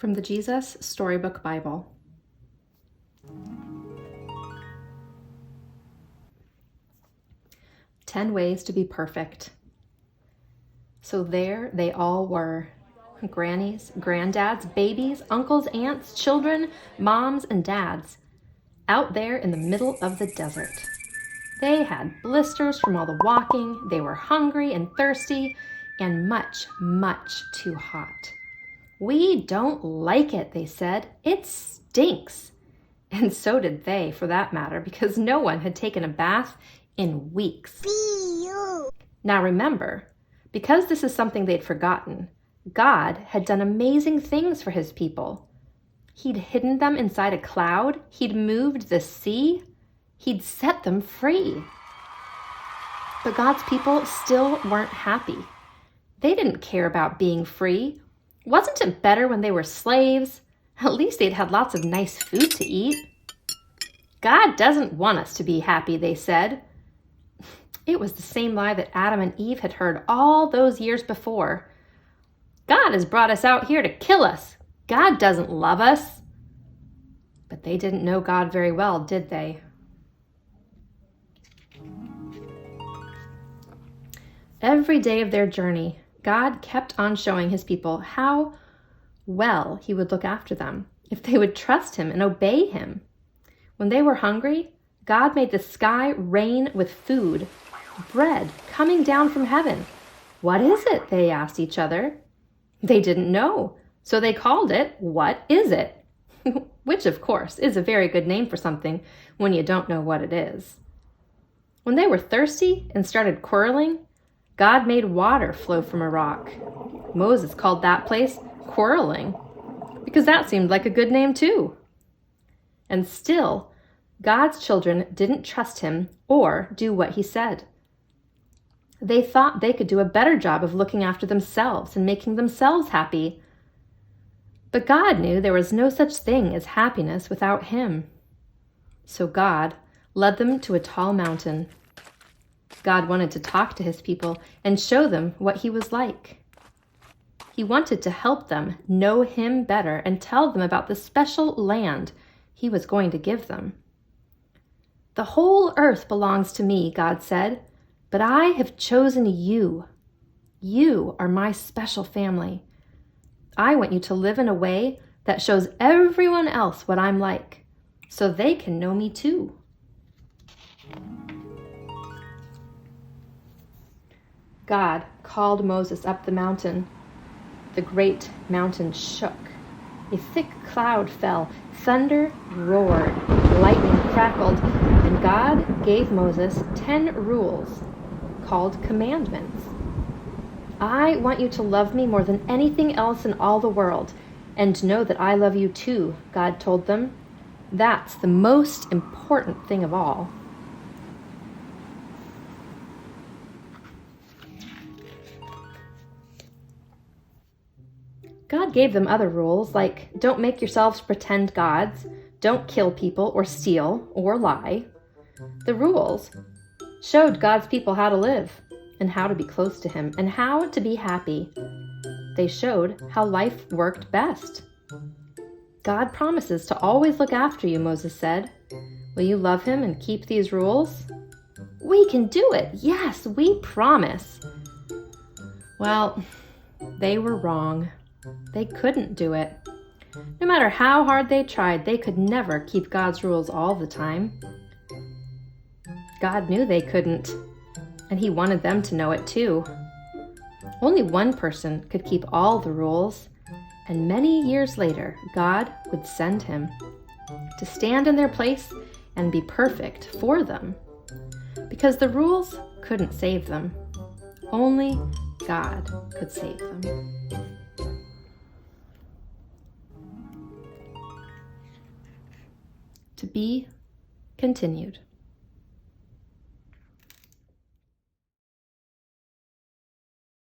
From the Jesus Storybook Bible. "10 Ways to be Perfect." So there they all were. Grannies, granddads, babies, uncles, aunts, children, moms, and dads. Out there in the middle of the desert. They had blisters from all the walking, they were hungry and thirsty, and much, much too hot. "We don't like it," they said. "It stinks." And so did they, for that matter, because no one had taken a bath in weeks. Now remember, because this is something they'd forgotten, God had done amazing things for his people. He'd hidden them inside a cloud. He'd moved the sea. He'd set them free. But God's people still weren't happy. They didn't care about being free. Wasn't it better when they were slaves? At least they'd had lots of nice food to eat. "God doesn't want us to be happy," they said. It was the same lie that Adam and Eve had heard all those years before. "God has brought us out here to kill us. God doesn't love us." But they didn't know God very well, did they? Every day of their journey, God kept on showing his people how well he would look after them if they would trust him and obey him. When they were hungry, God made the sky rain with food, bread coming down from heaven. "What is it?" they asked each other. They didn't know, so they called it, "What is it?" Which, of course, is a very good name for something when you don't know what it is. When they were thirsty and started quarreling, God made water flow from a rock. Moses called that place Quarreling, because that seemed like a good name too. And still, God's children didn't trust him or do what he said. They thought they could do a better job of looking after themselves and making themselves happy. But God knew there was no such thing as happiness without him. So God led them to a tall mountain. God wanted to talk to his people and show them what he was like. He wanted to help them know him better and tell them about the special land he was going to give them. "The whole earth belongs to me," God said, "but I have chosen you. You are my special family. I want you to live in a way that shows everyone else what I'm like, so they can know me too." God called Moses up the mountain. The great mountain shook. A thick cloud fell, thunder roared, lightning crackled, and God gave Moses 10 rules called commandments. "I want you to love me more than anything else in all the world, and know that I love you too," God told them. "That's the most important thing of all." God gave them other rules, like don't make yourselves pretend gods, don't kill people or steal or lie. The rules showed God's people how to live and how to be close to him and how to be happy. They showed how life worked best. "God promises to always look after you," Moses said. "Will you love him and keep these rules?" "We can do it. Yes, we promise." Well, they were wrong. They couldn't do it. No matter how hard they tried, they could never keep God's rules all the time. God knew they couldn't, and he wanted them to know it too. Only one person could keep all the rules, and many years later, God would send him to stand in their place and be perfect for them, because the rules couldn't save them. Only God could save them. To be continued.